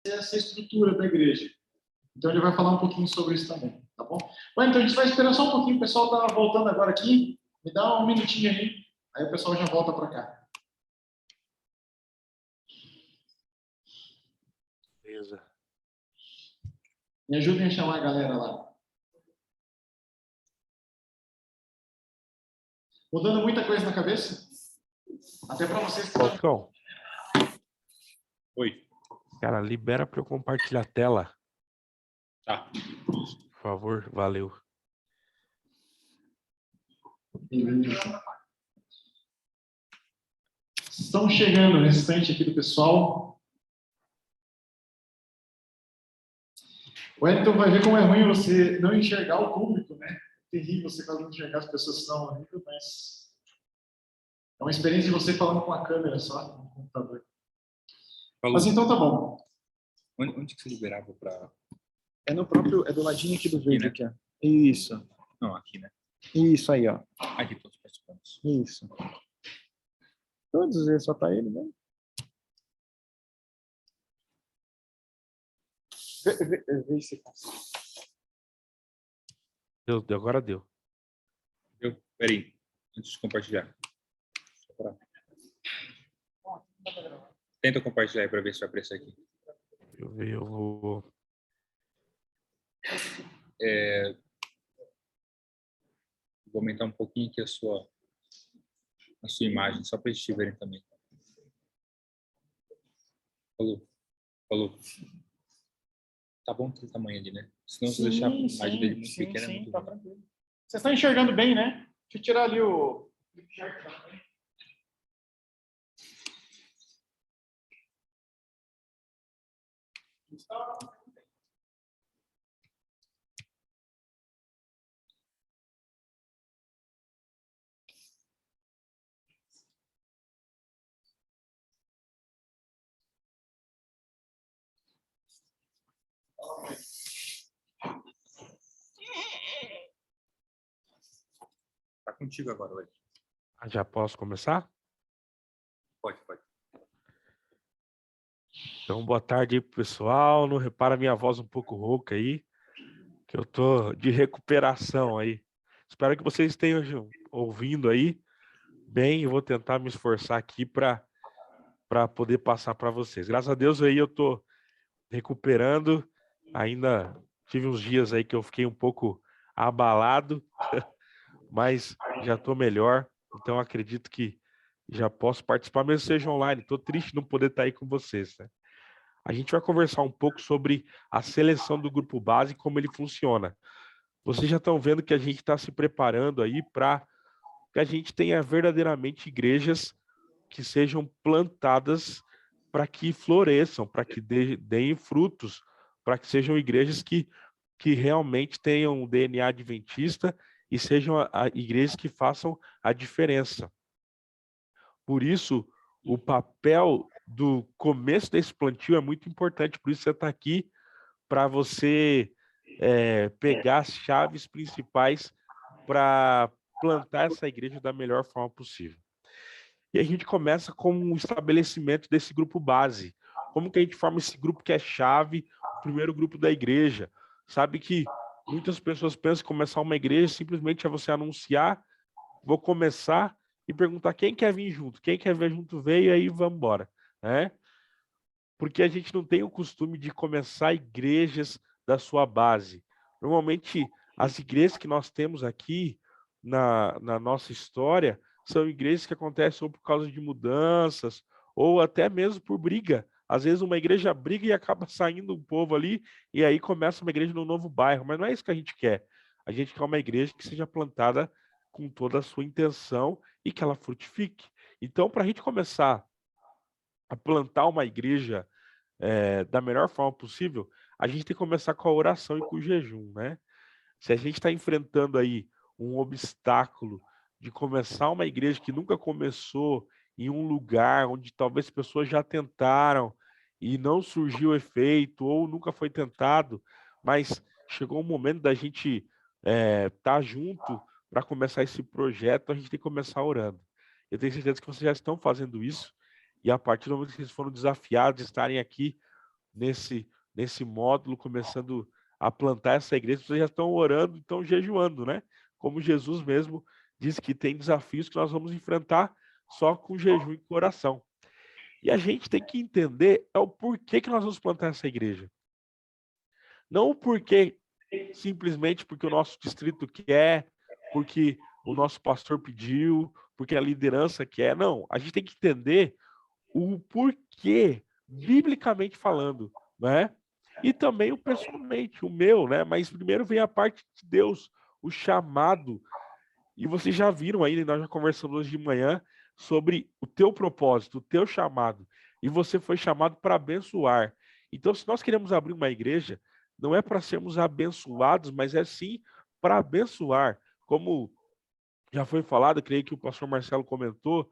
ser essa estrutura da igreja. Então, ele vai falar um pouquinho sobre isso também, tá bom? Bom, então, a gente vai esperar só um pouquinho, o pessoal está voltando agora aqui, me dá um minutinho aí o pessoal já volta para cá. Beleza. Me ajudem a chamar a galera lá. Mudando muita coisa na cabeça? Até para vocês que Falcão. Oi. Cara, libera para eu compartilhar a tela. Tá. Por favor, valeu. Estão chegando o restante aqui do pessoal. O Wellington vai ver como é ruim você não enxergar o público, né? É terrível você quase não enxergar as pessoas que estão horrível, mas é uma experiência de você falando com a câmera só no computador. Falou. Mas então tá bom. Onde que você liberava para... É no próprio, é do ladinho aqui do vídeo, aqui, né? Aqui, ó. Isso. Não, aqui, né? Isso aí, ó. Aqui, todos os participantes. Isso. Todos eles, só tá ele, né? Vê se consegue. Deu, agora deu. Peraí, antes de compartilhar. Tenta compartilhar aí para ver se vai aparecer aqui. Eu vou... Vou aumentar um pouquinho aqui a sua imagem, só para eles te verem também. Falou. Tá bom aquele tamanho ali, né? Senão se deixar a imagem dele muito pequena, é muito tá ruim. tranquilo. Vocês estão enxergando bem, né? Deixa eu tirar ali o... Tá contigo agora, Wellington. Já posso começar? Pode. Então, boa tarde aí pro pessoal. Não repara minha voz um pouco rouca aí, que eu tô de recuperação aí. Espero que vocês estejam ouvindo aí bem. Eu vou tentar me esforçar aqui para poder passar para vocês. Graças a Deus aí eu tô recuperando. Ainda tive uns dias aí que eu fiquei um pouco abalado, mas já estou melhor. Então acredito que já posso participar, mesmo seja online. Estou triste de não poder estar aí com vocês, né? A gente vai conversar um pouco sobre a seleção do grupo base e como ele funciona. Vocês já estão vendo que a gente está se preparando aí para que a gente tenha verdadeiramente igrejas que sejam plantadas para que floresçam, para que deem frutos, para que sejam igrejas que realmente tenham um DNA adventista e sejam igrejas que façam a diferença. Por isso, o papel do começo desse plantio é muito importante, por isso você está aqui, para você pegar as chaves principais para plantar essa igreja da melhor forma possível. E a gente começa com o estabelecimento desse grupo base. Como que a gente forma esse grupo que é chave, o primeiro grupo da igreja? Sabe que muitas pessoas pensam que começar uma igreja simplesmente é você anunciar, vou começar e perguntar quem quer vir junto. Quem quer vir junto veio e aí vamos embora, né? Porque a gente não tem o costume de começar igrejas da sua base. Normalmente, as igrejas que nós temos aqui na nossa história são igrejas que acontecem ou por causa de mudanças, ou até mesmo por briga. Às vezes uma igreja briga e acaba saindo um povo ali, e aí começa uma igreja num novo bairro. Mas não é isso que a gente quer. A gente quer uma igreja que seja plantada com toda a sua intenção e que ela frutifique. Então, para a gente começar a plantar uma igreja da melhor forma possível, a gente tem que começar com a oração e com o jejum, né? Se a gente está enfrentando aí um obstáculo de começar uma igreja que nunca começou em um lugar onde talvez pessoas já tentaram e não surgiu efeito ou nunca foi tentado, mas chegou o momento da gente estar junto para começar esse projeto, a gente tem que começar orando. Eu tenho certeza que vocês já estão fazendo isso e a partir do momento que vocês foram desafiados de estarem aqui nesse módulo, começando a plantar essa igreja, vocês já estão orando, estão jejuando, né? Como Jesus mesmo disse que tem desafios que nós vamos enfrentar só com jejum e oração. E a gente tem que entender o porquê que nós vamos plantar essa igreja. Não o porquê simplesmente porque o nosso distrito quer, porque o nosso pastor pediu, porque a liderança quer. Não, a gente tem que entender o porquê, biblicamente falando, né? E também o pessoalmente, o meu, né? Mas primeiro vem a parte de Deus, o chamado. E vocês já viram aí, nós já conversamos hoje de manhã sobre o teu propósito, o teu chamado. E você foi chamado para abençoar. Então, se nós queremos abrir uma igreja, não é para sermos abençoados, mas é sim para abençoar. Como já foi falado, creio que o pastor Marcelo comentou,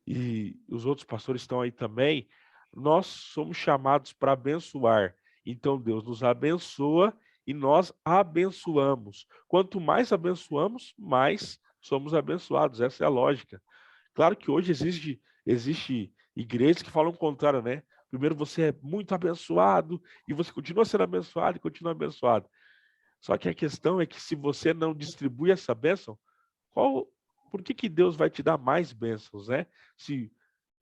e os outros pastores estão aí também, nós somos chamados para abençoar. Então Deus nos abençoa e nós abençoamos. Quanto mais abençoamos, mais somos abençoados. Essa é a lógica. Claro que hoje existe igrejas que falam o contrário, né? Primeiro você é muito abençoado e você continua sendo abençoado e continua abençoado. Só que a questão é que se você não distribui essa bênção, por que Deus vai te dar mais bênçãos, né? Se,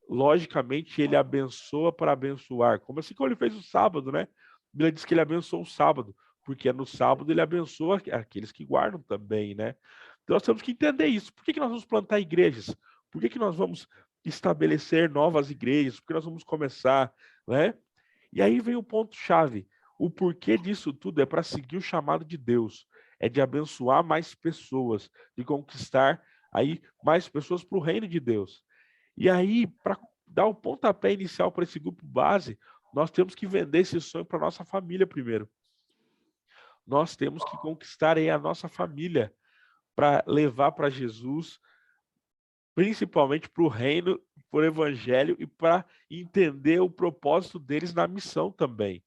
logicamente, ele abençoa para abençoar. Como assim como ele fez o sábado, né? A Bíblia diz que ele abençoou o sábado, porque no sábado ele abençoa aqueles que guardam também, né? Então nós temos que entender isso. Por que nós vamos plantar igrejas? Por que nós vamos estabelecer novas igrejas? Por que nós vamos começar, né? E aí vem o ponto-chave. O porquê disso tudo é para seguir o chamado de Deus. É de abençoar mais pessoas, de conquistar aí mais pessoas para o reino de Deus. E aí, para dar o pontapé inicial para esse grupo base, nós temos que vender esse sonho para nossa família primeiro. Nós temos que conquistar aí a nossa família para levar para Jesus, principalmente para o reino, para o evangelho e para entender o propósito deles na missão também.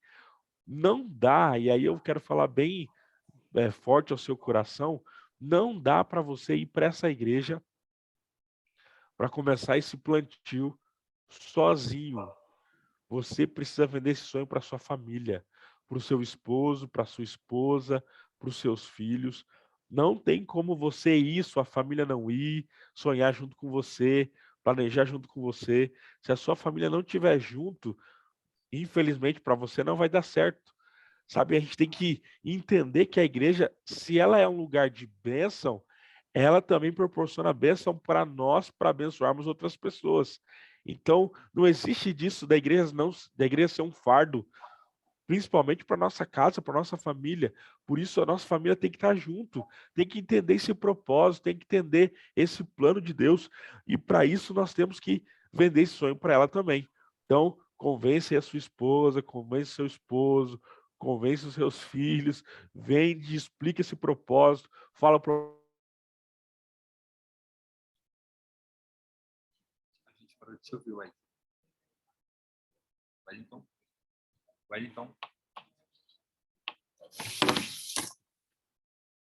Não dá, e aí eu quero falar bem forte ao seu coração, não dá para você ir para essa igreja para começar esse plantio sozinho. Você precisa vender esse sonho para sua família, para o seu esposo, para sua esposa, para os seus filhos. Não tem como você ir, sua família não ir, sonhar junto com você, planejar junto com você. Se a sua família não estiver junto, infelizmente para você não vai dar certo. Sabe, a gente tem que entender que a igreja, se ela é um lugar de bênção, ela também proporciona bênção para nós, para abençoarmos outras pessoas. Então, não existe disso da igreja ser um fardo, principalmente para nossa casa, para nossa família. Por isso, a nossa família tem que estar junto, tem que entender esse propósito, tem que entender esse plano de Deus. E para isso, nós temos que vender esse sonho para ela também. Então, convence a sua esposa, convence o seu esposo, convence os seus filhos, vende, explica esse propósito, fala para A gente parou de te ouvir, Wellington. Wellington.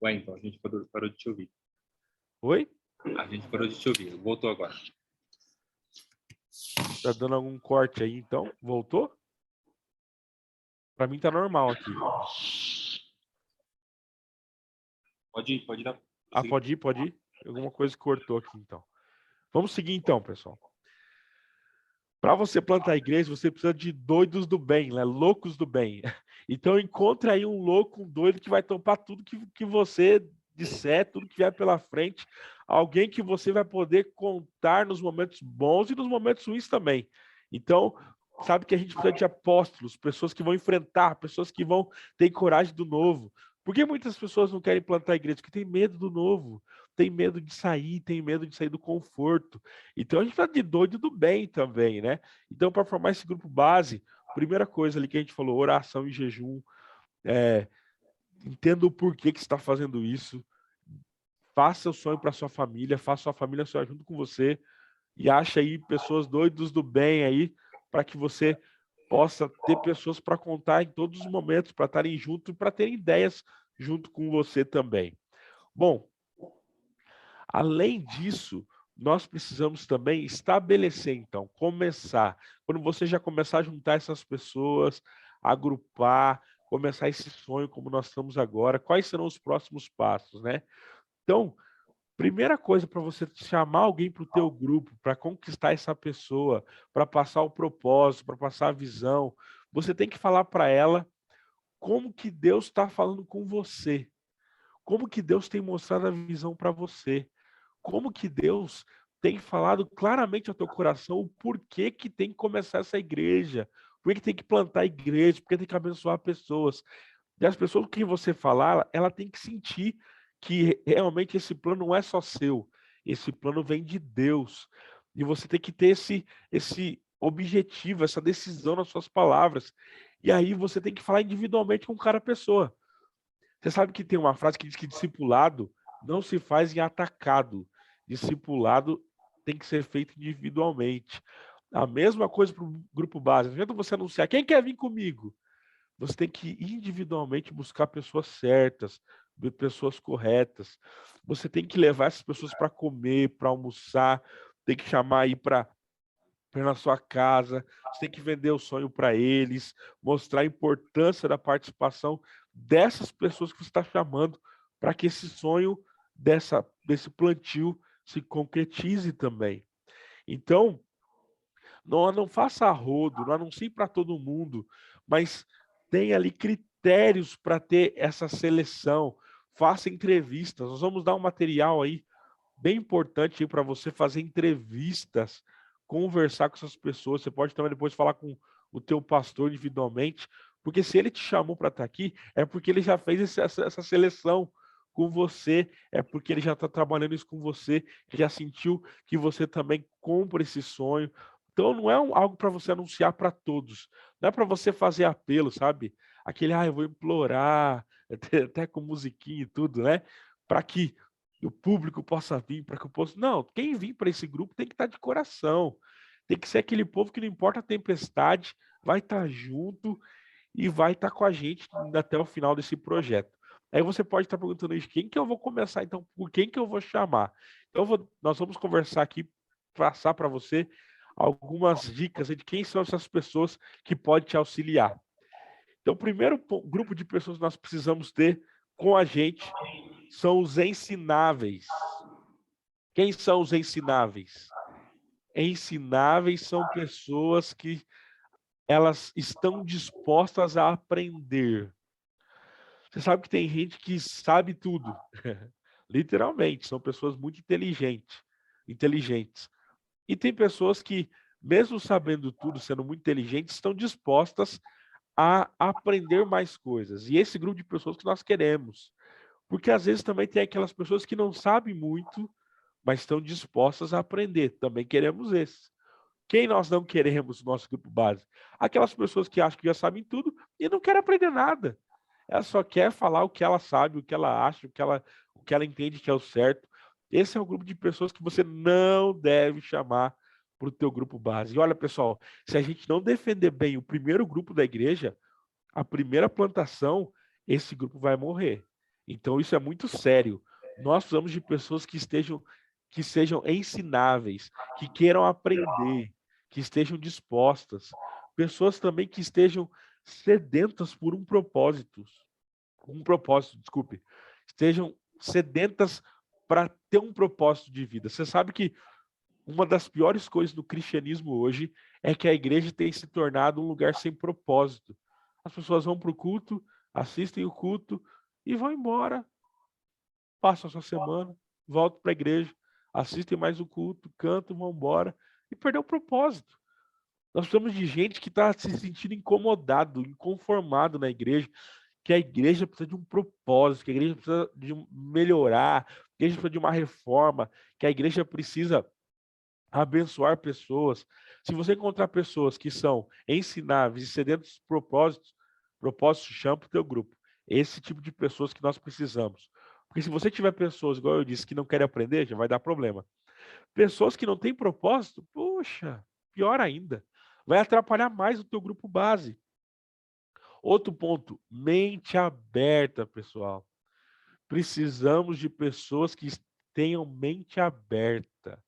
Wellington, a gente parou de te ouvir. Oi? A gente parou de te ouvir. Voltou agora. Tá dando algum corte aí, então? Voltou? Para mim tá normal aqui. Pode dar. Ah, pode ir. Alguma coisa cortou aqui, então. Vamos seguir, então, pessoal. Para você plantar a igreja, você precisa de doidos do bem, né? Loucos do bem. Então, encontre aí um louco, um doido que vai topar tudo que você disser, tudo que vier pela frente. Alguém que você vai poder contar nos momentos bons e nos momentos ruins também. Então, sabe que a gente precisa de apóstolos, pessoas que vão enfrentar, pessoas que vão ter coragem do novo. Por que muitas pessoas não querem plantar a igreja? Porque tem medo do novo, tem medo de sair, tem medo de sair do conforto. Então, a gente precisa de doido do bem também, né? Então, para formar esse grupo base, primeira coisa ali que a gente falou, oração e jejum. Entenda o porquê que você está fazendo isso. Faça o sonho para sua família, faça sua família sonhar junto com você e acha aí pessoas doidos do bem aí para que você possa ter pessoas para contar em todos os momentos, para estarem junto e para terem ideias junto com você também. Bom, além disso, nós precisamos também estabelecer, então, começar. Quando você já começar a juntar essas pessoas, agrupar, começar esse sonho como nós estamos agora, quais serão os próximos passos, né? Então, primeira coisa para você chamar alguém para o teu grupo, para conquistar essa pessoa, para passar o propósito, para passar a visão, você tem que falar para ela como que Deus está falando com você, como que Deus tem mostrado a visão para você, como que Deus tem falado claramente ao teu coração o porquê que tem que começar essa igreja, por que tem que plantar a igreja, por que tem que abençoar pessoas. E as pessoas que você falar, ela tem que sentir que realmente esse plano não é só seu, esse plano vem de Deus. E você tem que ter esse objetivo, essa decisão nas suas palavras. E aí você tem que falar individualmente com cada pessoa. Você sabe que tem uma frase que diz que discipulado não se faz em atacado. Discipulado tem que ser feito individualmente. A mesma coisa para o grupo base. Não adianta você anunciar, quem quer vir comigo? Você tem que individualmente buscar pessoas certas, pessoas corretas. Você tem que levar essas pessoas para comer, para almoçar, tem que chamar aí para na sua casa, você tem que vender o sonho para eles, mostrar a importância da participação dessas pessoas que você está chamando para que esse sonho desse plantio se concretize também. Então, não faça arrodo, não anuncie para todo mundo, mas tenha ali critérios para ter essa seleção. Faça entrevistas. Nós vamos dar um material aí bem importante para você fazer entrevistas, conversar com essas pessoas. Você pode também depois falar com o teu pastor individualmente, porque se ele te chamou para estar aqui, é porque ele já fez essa seleção com você, é porque ele já está trabalhando isso com você, já sentiu que você também compra esse sonho. Então não é algo para você anunciar para todos, não é para você fazer apelo, sabe? Aquele, eu vou implorar, até com musiquinha e tudo, né? Para que o público possa vir, para que eu possa... Não, quem vir para esse grupo tem que estar de coração. Tem que ser aquele povo que não importa a tempestade, vai estar junto e vai estar com a gente até o final desse projeto. Aí você pode estar perguntando isso, quem que eu vou começar, então, por quem que eu vou chamar? Nós vamos conversar aqui, passar para você algumas dicas de quem são essas pessoas que podem te auxiliar. Então, o primeiro grupo de pessoas que nós precisamos ter com a gente são os ensináveis. Quem são os ensináveis? Ensináveis são pessoas que elas estão dispostas a aprender. Você sabe que tem gente que sabe tudo. Literalmente, são pessoas muito inteligentes. E tem pessoas que, mesmo sabendo tudo, sendo muito inteligentes, estão dispostas a aprender mais coisas. E esse grupo de pessoas que nós queremos. Porque às vezes também tem aquelas pessoas que não sabem muito, mas estão dispostas a aprender. Também queremos esses. Quem nós não queremos no nosso grupo base? Aquelas pessoas que acham que já sabem tudo e não querem aprender nada. Ela só quer falar o que ela sabe, o que ela acha, o que ela entende que é o certo. Esse é o grupo de pessoas que você não deve chamar para o teu grupo base. E olha, pessoal, se a gente não defender bem o primeiro grupo da igreja, a primeira plantação, esse grupo vai morrer. Então isso é muito sério. Nós precisamos de pessoas que sejam ensináveis, que queiram aprender, que estejam dispostas. Pessoas também que estejam sedentas por desculpe. Estejam sedentas para ter um propósito de vida. Você sabe que uma das piores coisas do cristianismo hoje é que a igreja tem se tornado um lugar sem propósito. As pessoas vão para o culto, assistem o culto e vão embora. Passam a sua semana, voltam para a igreja, assistem mais o culto, cantam, vão embora e perdeu o propósito. Nós precisamos de gente que está se sentindo incomodado, inconformado na igreja, que a igreja precisa de um propósito, que a igreja precisa de melhorar, que a igreja precisa de uma reforma, que a igreja precisa abençoar pessoas. Se você encontrar pessoas que são ensináveis e sedentas de propósitos, chama para o teu grupo. Esse tipo de pessoas que nós precisamos. Porque se você tiver pessoas, igual eu disse, que não querem aprender, já vai dar problema. Pessoas que não têm propósito, poxa, pior ainda. Vai atrapalhar mais o teu grupo base. Outro ponto, mente aberta, pessoal. Precisamos de pessoas que tenham mente aberta.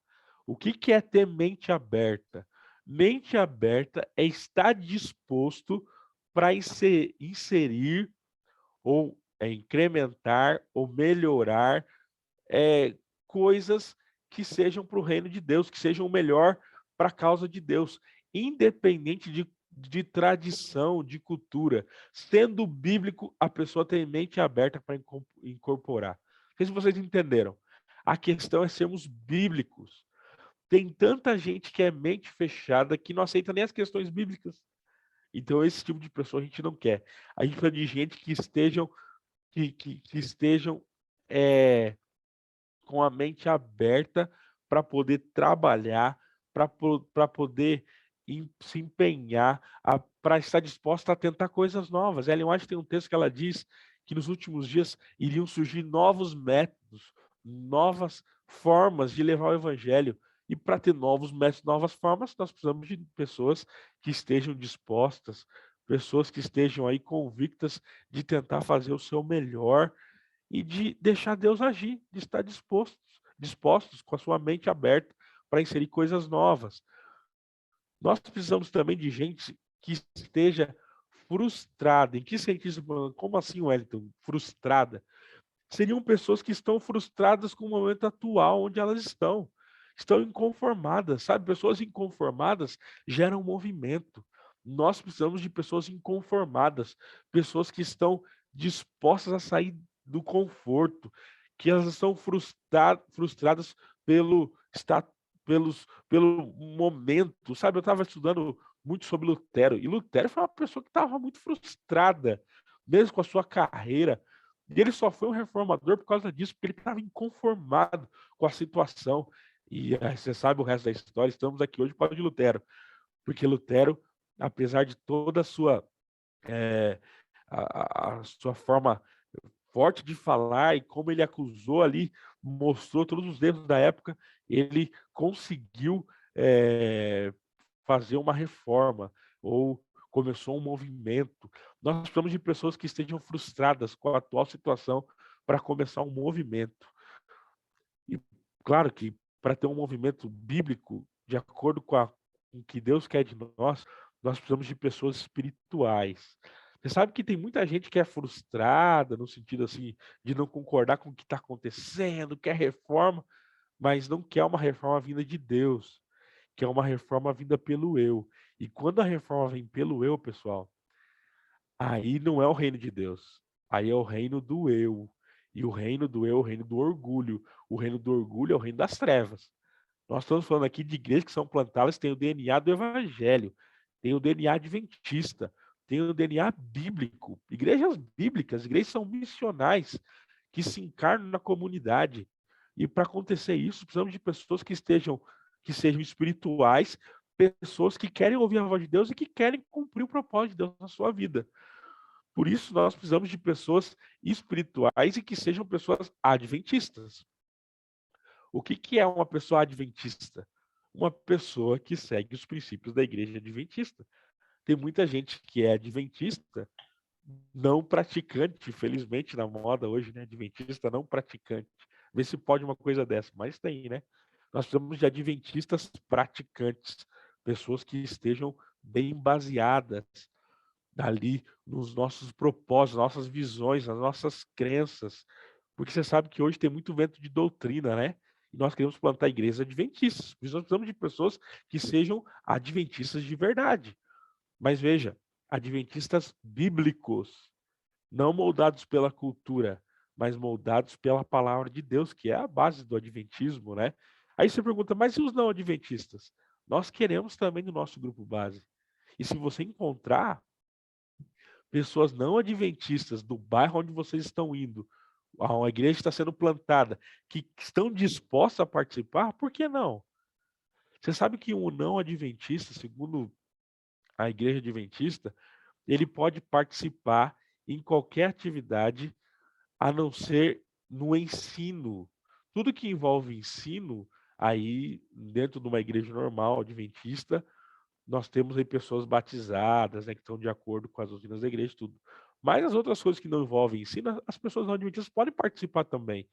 O que é ter mente aberta? Mente aberta é estar disposto para inserir ou incrementar ou melhorar coisas que sejam para o reino de Deus, que sejam melhor para a causa de Deus, independente de tradição, de cultura. Sendo bíblico, a pessoa tem mente aberta para incorporar. Não sei se vocês entenderam. A questão é sermos bíblicos. Tem tanta gente que é mente fechada que não aceita nem as questões bíblicas. Então, esse tipo de pessoa a gente não quer. A gente precisa de gente que estejam com a mente aberta para poder trabalhar, para poder se empenhar, para estar disposta a tentar coisas novas. Ellen White tem um texto que ela diz que nos últimos dias iriam surgir novos métodos, novas formas de levar o evangelho. E para ter novos métodos, novas formas, nós precisamos de pessoas que estejam dispostas, pessoas que estejam aí convictas de tentar fazer o seu melhor e de deixar Deus agir, de estar dispostos com a sua mente aberta para inserir coisas novas. Nós precisamos também de gente que esteja frustrada. Em que sentido? Como assim, Wellington? Frustrada? Seriam pessoas que estão frustradas com o momento atual onde elas estão. Estão inconformadas, sabe? Pessoas inconformadas geram movimento. Nós precisamos de pessoas inconformadas, pessoas que estão dispostas a sair do conforto, que elas estão frustradas pelo pelo momento, sabe? Eu estava estudando muito sobre Lutero, e Lutero foi uma pessoa que estava muito frustrada, mesmo com a sua carreira, e ele só foi um reformador por causa disso, porque ele estava inconformado com a situação. E você sabe o resto da história, estamos aqui hoje por causa de Lutero, porque Lutero, apesar de toda a sua, a sua forma forte de falar e como ele acusou ali, mostrou todos os erros da época, ele conseguiu fazer uma reforma ou começou um movimento. Nós precisamos de pessoas que estejam frustradas com a atual situação para começar um movimento. E claro que para ter um movimento bíblico, de acordo com o que Deus quer de nós, nós precisamos de pessoas espirituais. Você sabe que tem muita gente que é frustrada, no sentido assim, de não concordar com o que está acontecendo, quer reforma, mas não quer uma reforma vinda de Deus, quer uma reforma vinda pelo eu. E quando a reforma vem pelo eu, pessoal, aí não é o reino de Deus, aí é o reino do eu. E o reino do eu é o reino do orgulho. O reino do orgulho é o reino das trevas. Nós estamos falando aqui de igrejas que são plantadas, tem o DNA do evangelho, tem o DNA adventista, tem o DNA bíblico. Igrejas bíblicas, igrejas são missionais, que se encarnam na comunidade. E para acontecer isso, precisamos de pessoas que sejam espirituais, pessoas que querem ouvir a voz de Deus e que querem cumprir o propósito de Deus na sua vida. Por isso, nós precisamos de pessoas espirituais e que sejam pessoas adventistas. O que é uma pessoa adventista? Uma pessoa que segue os princípios da igreja adventista. Tem muita gente que é adventista, não praticante, infelizmente na moda hoje, né? Adventista não praticante. Vê se pode uma coisa dessa, mas tem, né? Nós precisamos de adventistas praticantes, pessoas que estejam bem baseadas ali nos nossos propósitos, nossas visões, nas nossas crenças. Porque você sabe que hoje tem muito vento de doutrina, né? E nós queremos plantar igrejas adventistas. Nós precisamos de pessoas que sejam adventistas de verdade. Mas veja, adventistas bíblicos, não moldados pela cultura, mas moldados pela palavra de Deus, que é a base do adventismo, né? Aí você pergunta, mas e os não adventistas? Nós queremos também no nosso grupo base. E se você encontrar pessoas não adventistas do bairro onde vocês estão indo, a igreja está sendo plantada, que estão dispostas a participar, por que não? Você sabe que um não adventista, segundo a igreja adventista, ele pode participar em qualquer atividade, a não ser no ensino. Tudo que envolve ensino, aí, dentro de uma igreja normal, adventista, nós temos aí pessoas batizadas, né, que estão de acordo com as doutrinas da igreja, tudo. Mas as outras coisas que não envolvem ensino, as pessoas não adventistas podem participar também.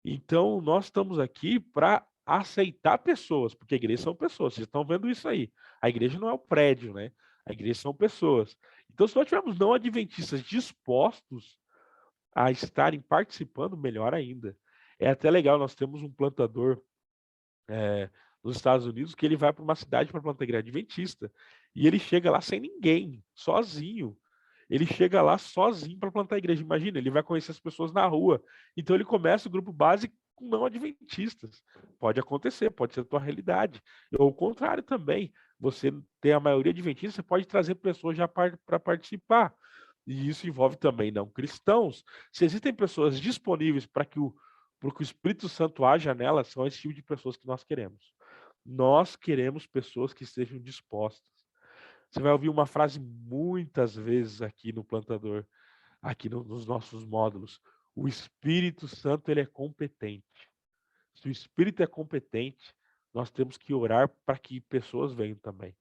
Então, nós estamos aqui para aceitar pessoas, porque a igreja são pessoas, vocês estão vendo isso aí. A igreja não é o prédio, né? A igreja são pessoas. Então, se nós tivermos não adventistas dispostos a estarem participando, melhor ainda. É até legal, nós temos um plantador nos Estados Unidos que ele vai para uma cidade para plantar igreja adventista e ele chega lá sem ninguém, sozinho. Ele chega lá sozinho para plantar a igreja. Imagina, ele vai conhecer as pessoas na rua. Então ele começa o grupo base com não adventistas. Pode acontecer, pode ser a tua realidade. Ou o contrário também. Você tem a maioria adventista, você pode trazer pessoas já para participar. E isso envolve também não cristãos. Se existem pessoas disponíveis para que o Espírito Santo haja nelas, são esse tipo de pessoas que nós queremos. Nós queremos pessoas que estejam dispostas. Você vai ouvir uma frase muitas vezes aqui no plantador, aqui nos nossos módulos. O Espírito Santo, ele é competente. Se o Espírito é competente, nós temos que orar para que pessoas venham também.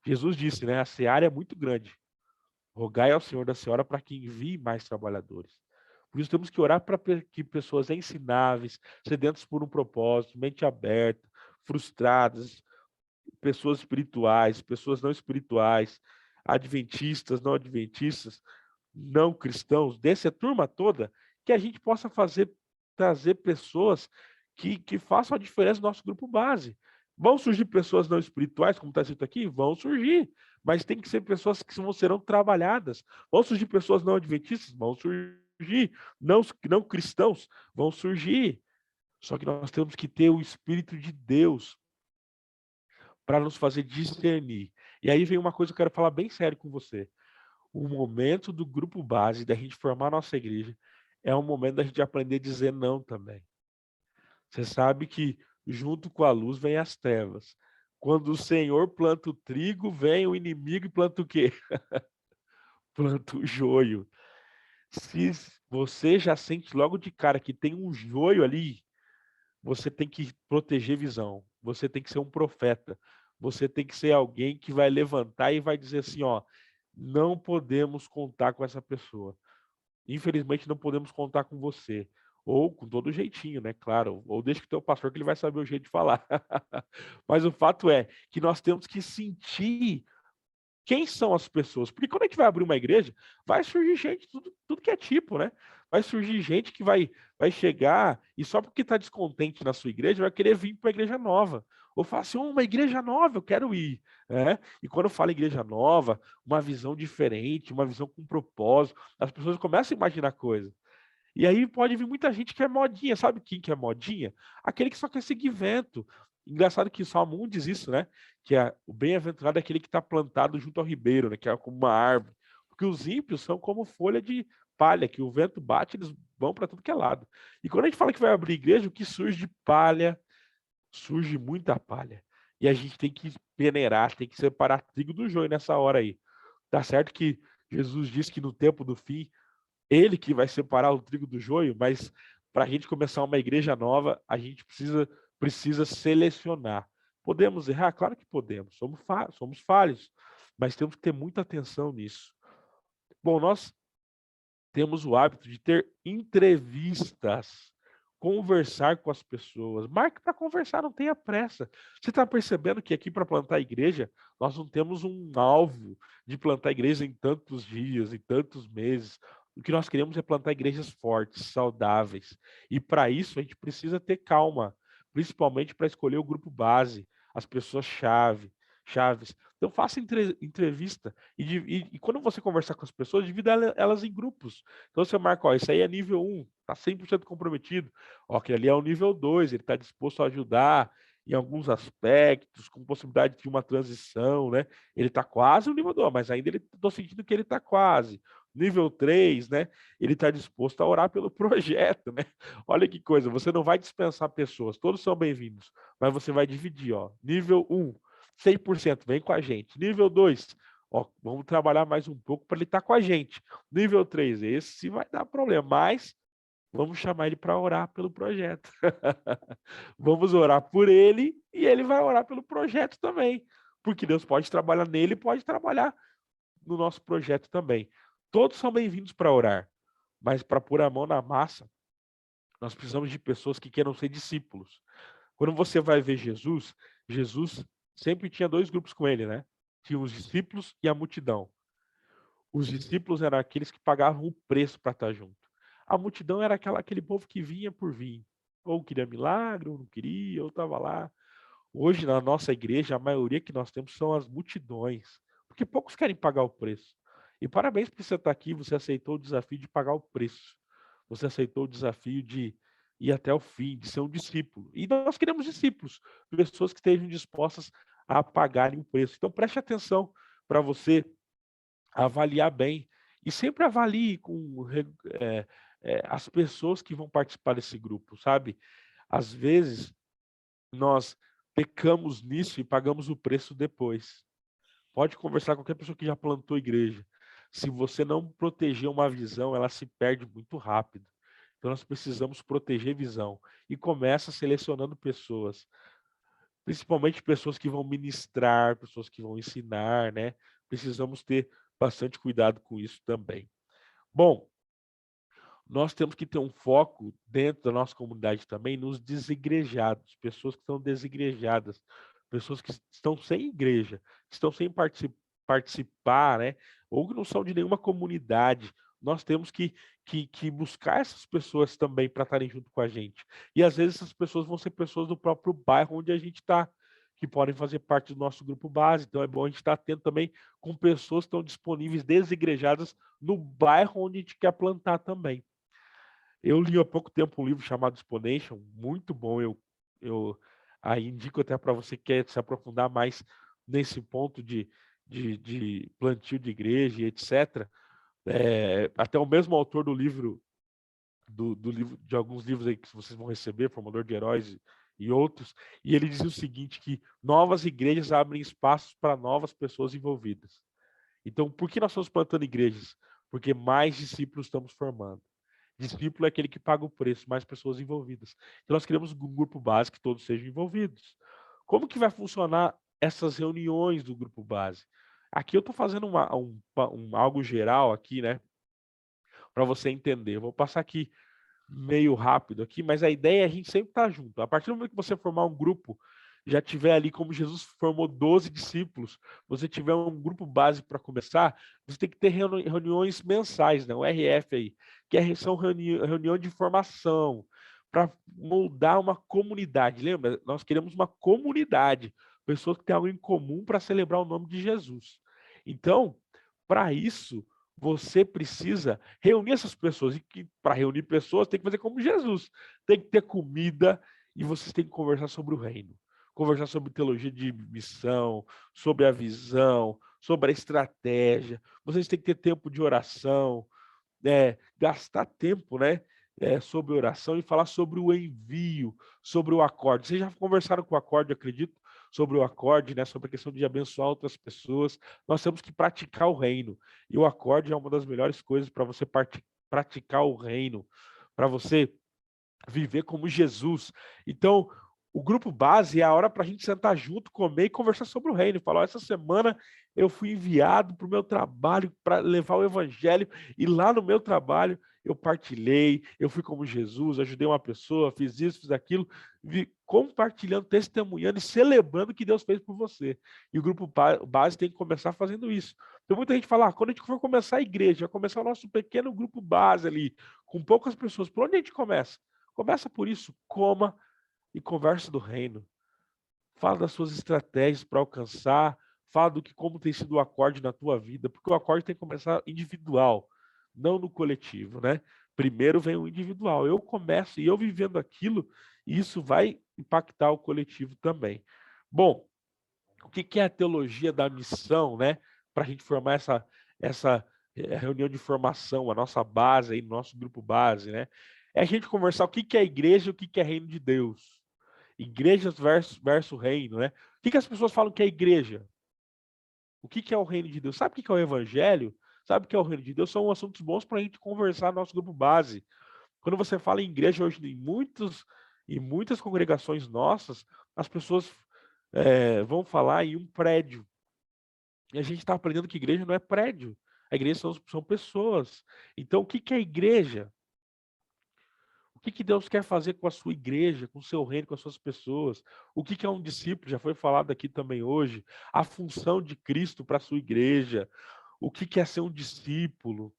Jesus disse, né? A seara é muito grande. Rogai ao Senhor da Seara para que envie mais trabalhadores. Por isso temos que orar para que pessoas ensináveis, sedentas por um propósito, mente aberta, frustradas, pessoas espirituais, pessoas não espirituais, adventistas, não adventistas, não cristãos, dessa turma toda, que a gente possa trazer pessoas que façam a diferença no nosso grupo base. Vão surgir pessoas não espirituais, como está escrito aqui? Vão surgir, mas tem que ser pessoas que serão trabalhadas. Vão surgir pessoas não adventistas? Vão surgir. Não cristãos? Vão surgir. Só que nós temos que ter o Espírito de Deus para nos fazer discernir. E aí vem uma coisa que eu quero falar bem sério com você. O momento do grupo base, da gente formar a nossa igreja, é um momento da gente aprender a dizer não também. Você sabe que junto com a luz vem as trevas. Quando o Senhor planta o trigo, vem o inimigo e planta o quê? Planta o joio. Se você já sente logo de cara que tem um joio ali, você tem que proteger visão. Você tem que ser um profeta. Você tem que ser alguém que vai levantar e vai dizer assim, ó, não podemos contar com essa pessoa. Infelizmente não podemos contar com você. Ou com todo jeitinho, né? Claro. Ou deixa que o teu pastor que ele vai saber o jeito de falar. Mas o fato é que nós temos que sentir quem são as pessoas? Porque quando a gente vai abrir uma igreja, vai surgir gente, tudo que é tipo, né? Vai surgir gente que vai chegar e só porque está descontente na sua igreja, vai querer vir para a igreja nova. Ou falar assim, uma igreja nova, eu quero ir. Né? E quando eu falo igreja nova, uma visão diferente, uma visão com propósito, as pessoas começam a imaginar coisas. E aí pode vir muita gente que é modinha. Sabe quem que é modinha? Aquele que só quer seguir vento. Engraçado que o Salmo 1 diz isso, né? Que o bem-aventurado é aquele que está plantado junto ao ribeiro, né? Que é como uma árvore. Porque os ímpios são como folha de palha, que o vento bate, eles vão para tudo que é lado. E quando a gente fala que vai abrir igreja, o que surge de palha, surge muita palha. E a gente tem que peneirar, tem que separar trigo do joio nessa hora aí. Tá certo que Jesus disse que no tempo do fim ele que vai separar o trigo do joio, mas para a gente começar uma igreja nova, a gente precisa selecionar. Podemos errar? Claro que podemos, somos falhos, mas temos que ter muita atenção nisso. Bom, nós temos o hábito de ter entrevistas, conversar com as pessoas. Marque para conversar, não tenha pressa. Você está percebendo que aqui para plantar a igreja, nós não temos um alvo de plantar a igreja em tantos dias, em tantos meses. O que nós queremos é plantar igrejas fortes, saudáveis. E para isso a gente precisa ter calma, principalmente para escolher o grupo base, as pessoas chaves. Então faça entrevista e quando você conversar com as pessoas, divida elas em grupos. Então você marca, ó, isso aí é nível 1, está 100% comprometido. Ó, aquele ali é o nível 2, ele está disposto a ajudar em alguns aspectos, com possibilidade de uma transição, né? Ele está quase no nível 2, mas ainda estou sentindo que ele está quase. Nível 3, né? Ele está disposto a orar pelo projeto, né? Olha que coisa, você não vai dispensar pessoas, todos são bem-vindos, mas você vai dividir, ó. Nível 1, 100%, vem com a gente. Nível 2, ó, vamos trabalhar mais um pouco para ele estar com a gente. Nível 3, esse vai dar problema, mas vamos chamar ele para orar pelo projeto. Vamos orar por ele e ele vai orar pelo projeto também. Porque Deus pode trabalhar nele e pode trabalhar no nosso projeto também. Todos são bem-vindos para orar, mas para pôr a mão na massa, nós precisamos de pessoas que queiram ser discípulos. Quando você vai ver Jesus, Jesus sempre tinha dois grupos com ele, né? Tinha os discípulos e a multidão. Os discípulos eram aqueles que pagavam o preço para estar junto. A multidão era aquele povo que vinha por vir. Ou queria milagre, ou não queria, ou estava lá. Hoje, na nossa igreja, a maioria que nós temos são as multidões, porque poucos querem pagar o preço. E parabéns por você estar aqui, você aceitou o desafio de pagar o preço. Você aceitou o desafio de ir até o fim, de ser um discípulo. E nós queremos discípulos, pessoas que estejam dispostas a pagarem o preço. Então preste atenção para você avaliar bem. E sempre avalie com as pessoas que vão participar desse grupo, sabe? Às vezes, nós pecamos nisso e pagamos o preço depois. Pode conversar com qualquer pessoa que já plantou igreja. Se você não proteger uma visão, ela se perde muito rápido. Então nós precisamos proteger visão. E começa selecionando pessoas. Principalmente pessoas que vão ministrar, pessoas que vão ensinar, né? Precisamos ter bastante cuidado com isso também. Bom, nós temos que ter um foco dentro da nossa comunidade também nos desigrejados, pessoas que estão desigrejadas, pessoas que estão sem igreja, que estão sem participar, né? Ou que não são de nenhuma comunidade. Nós temos que buscar essas pessoas também para estarem junto com a gente. E às vezes essas pessoas vão ser pessoas do próprio bairro onde a gente está, que podem fazer parte do nosso grupo base. Então é bom a gente estar atento também com pessoas que estão disponíveis, desigrejadas, no bairro onde a gente quer plantar também. Eu li há pouco tempo um livro chamado Exponential, muito bom. Eu aí indico até para você que quer se aprofundar mais nesse ponto de plantio de igreja e etc. Até o mesmo autor do livro, do livro, de alguns livros aí que vocês vão receber, Formador de Heróis e outros, e ele dizia o seguinte, que novas igrejas abrem espaços para novas pessoas envolvidas. Então, por que nós estamos plantando igrejas? Porque mais discípulos estamos formando. Discípulo é aquele que paga o preço, mais pessoas envolvidas. Então, nós queremos um grupo base que todos sejam envolvidos. Como que vai funcionar essas reuniões do grupo base? Aqui eu estou fazendo algo geral aqui, né? Para você entender. Eu vou passar aqui meio rápido aqui, mas a ideia é a gente sempre estar junto. A partir do momento que você formar um grupo, já tiver ali como Jesus formou 12 discípulos, você tiver um grupo base para começar, você tem que ter reuniões mensais, né? O RF aí, são reunião de formação, para moldar uma comunidade. Lembra? Nós queremos uma comunidade, pessoas que têm algo em comum para celebrar o nome de Jesus. Então, para isso, você precisa reunir essas pessoas. E para reunir pessoas, tem que fazer como Jesus. Tem que ter comida e vocês têm que conversar sobre o reino. Conversar sobre teologia de missão, sobre a visão, sobre a estratégia. Vocês têm que ter tempo de oração, gastar tempo, né? Sobre oração e falar sobre o envio, sobre o acorde. Vocês já conversaram com o acorde, acredito, sobre o acorde, né? Sobre a questão de abençoar outras pessoas. Nós temos que praticar o reino. E o acorde é uma das melhores coisas para você praticar o reino, para você viver como Jesus. Então, o grupo base é a hora para a gente sentar junto, comer e conversar sobre o reino. Falar, essa semana eu fui enviado para o meu trabalho para levar o evangelho e lá no meu trabalho eu partilhei, eu fui como Jesus, ajudei uma pessoa, fiz isso, fiz aquilo, compartilhando, testemunhando e celebrando o que Deus fez por você. E o grupo base tem que começar fazendo isso. Então muita gente fala, quando a gente for começar a igreja, vai começar o nosso pequeno grupo base ali, com poucas pessoas. Por onde a gente começa? Começa por isso, coma e conversa do reino. Fala das suas estratégias para alcançar, fala do que como tem sido o acorde na tua vida, porque o acorde tem que começar individual, não no coletivo, né? Primeiro vem o individual. Eu começo e eu vivendo aquilo, e isso vai impactar o coletivo também. Bom, o que é a teologia da missão, né? Para a gente formar essa reunião de formação, a nossa base aí, nosso grupo base, né? É a gente conversar o que é igreja e o que é reino de Deus. Igrejas versus reino, né? O que as pessoas falam que é igreja? O que é o reino de Deus? Sabe o que é o evangelho? Sabe o que é o reino de Deus? São assuntos bons para a gente conversar no nosso grupo base. Quando você fala em igreja hoje, em muitas congregações nossas, as pessoas vão falar em um prédio. E a gente está aprendendo que igreja não é prédio. A igreja são pessoas. Então, o que é igreja? O que Deus quer fazer com a sua igreja, com o seu reino, com as suas pessoas? O que é um discípulo? Já foi falado aqui também hoje. A função de Cristo para a sua igreja. o que é ser um discípulo,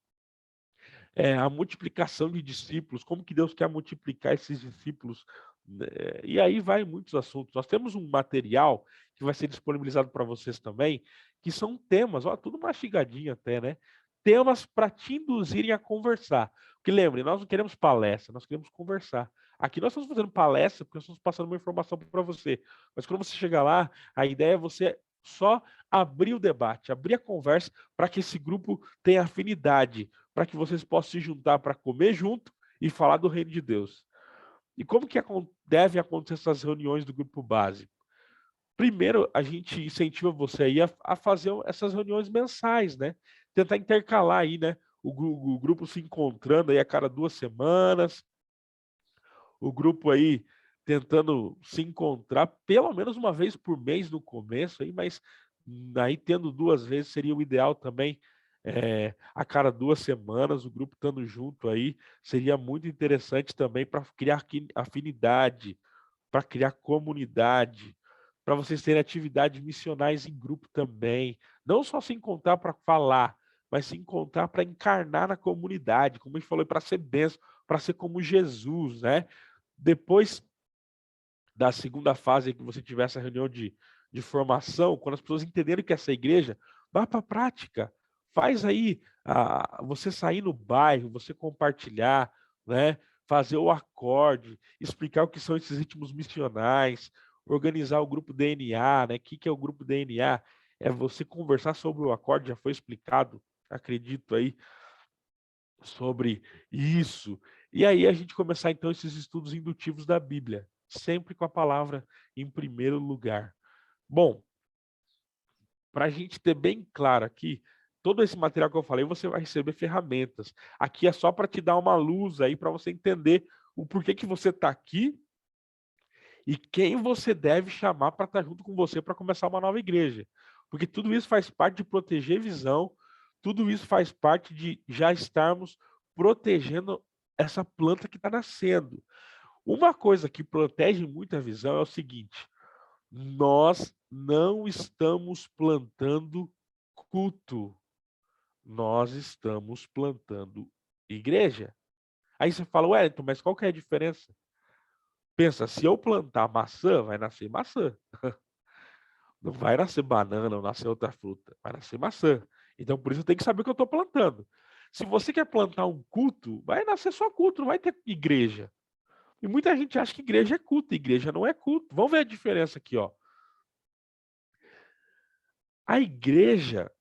a multiplicação de discípulos, como que Deus quer multiplicar esses discípulos, né? E aí vai muitos assuntos. Nós temos um material que vai ser disponibilizado para vocês também, que são temas, ó, tudo mastigadinho até, né? Temas para te induzirem a conversar. Porque lembre, nós não queremos palestra, nós queremos conversar. Aqui nós estamos fazendo palestra porque nós estamos passando uma informação para você. Mas quando você chegar lá, a ideia é você só abrir o debate, abrir a conversa para que esse grupo tenha afinidade, para que vocês possam se juntar para comer junto e falar do reino de Deus. E como que devem acontecer essas reuniões do grupo base? Primeiro, a gente incentiva você aí a fazer essas reuniões mensais, né? Tentar intercalar aí, né? O grupo se encontrando aí a cada 2 semanas, o grupo aí tentando se encontrar pelo menos uma vez por mês no começo, aí, mas aí tendo 2 vezes seria o ideal também. A cada 2 semanas, o grupo estando junto aí, seria muito interessante também para criar afinidade, para criar comunidade, para vocês terem atividades missionais em grupo também. Não só se encontrar para falar, mas se encontrar para encarnar na comunidade, como a gente falou, para ser bênção, para ser como Jesus, né? Depois da segunda fase que você tiver essa reunião de formação, quando as pessoas entenderem que essa igreja, vá para a prática. Faz aí, você sair no bairro, você compartilhar, né? Fazer o acorde, explicar o que são esses ritmos missionais, organizar o grupo DNA, né? O que é o grupo DNA? É você conversar sobre o acorde, já foi explicado, acredito aí, sobre isso. E aí a gente começar então esses estudos indutivos da Bíblia, sempre com a palavra em primeiro lugar. Bom, para a gente ter bem claro aqui, todo esse material que eu falei, você vai receber ferramentas. Aqui é só para te dar uma luz aí, para você entender o porquê que você está aqui e quem você deve chamar para estar junto com você para começar uma nova igreja. Porque tudo isso faz parte de proteger visão, tudo isso faz parte de já estarmos protegendo essa planta que está nascendo. Uma coisa que protege muito a visão é o seguinte: nós não estamos plantando culto, nós estamos plantando igreja. Aí você fala, Wellington, mas qual que é a diferença? Pensa, se eu plantar maçã, vai nascer maçã. Não vai nascer banana, não nascer outra fruta, vai nascer maçã. Então, por isso eu tenho que saber o que eu estou plantando. Se você quer plantar um culto, vai nascer só culto, não vai ter igreja. E muita gente acha que igreja é culto, igreja não é culto. Vamos ver a diferença aqui, ó. A igreja,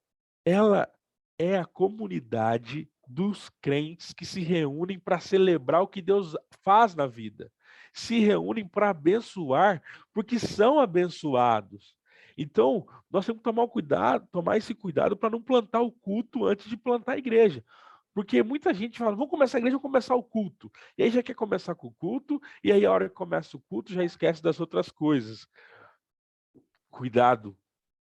ela é a comunidade dos crentes que se reúnem para celebrar o que Deus faz na vida. Se reúnem para abençoar, porque são abençoados. Então, nós temos que tomar esse cuidado para não plantar o culto antes de plantar a igreja. Porque muita gente fala, vamos começar a igreja, vamos começar o culto. E aí já quer começar com o culto, e aí a hora que começa o culto já esquece das outras coisas. Cuidado,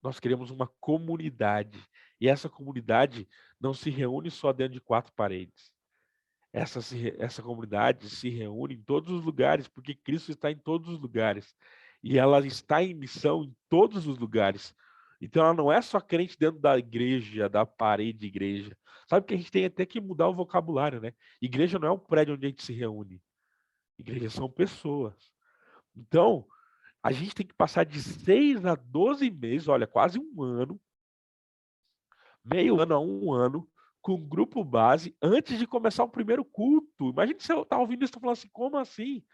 nós queremos uma comunidade. E essa comunidade não se reúne só dentro de 4 paredes. Essa comunidade se reúne em todos os lugares, porque Cristo está em todos os lugares. E ela está em missão em todos os lugares. Então ela não é só crente dentro da igreja, da parede de igreja. Sabe que a gente tem até que mudar o vocabulário, né? Igreja não é um prédio onde a gente se reúne. Igreja são pessoas. Então, a gente tem que passar de 6 a 12 meses, olha, quase um ano, meio ano a um ano, com um grupo base, antes de começar o primeiro culto. Imagina se eu estava ouvindo isso e falando assim, como assim?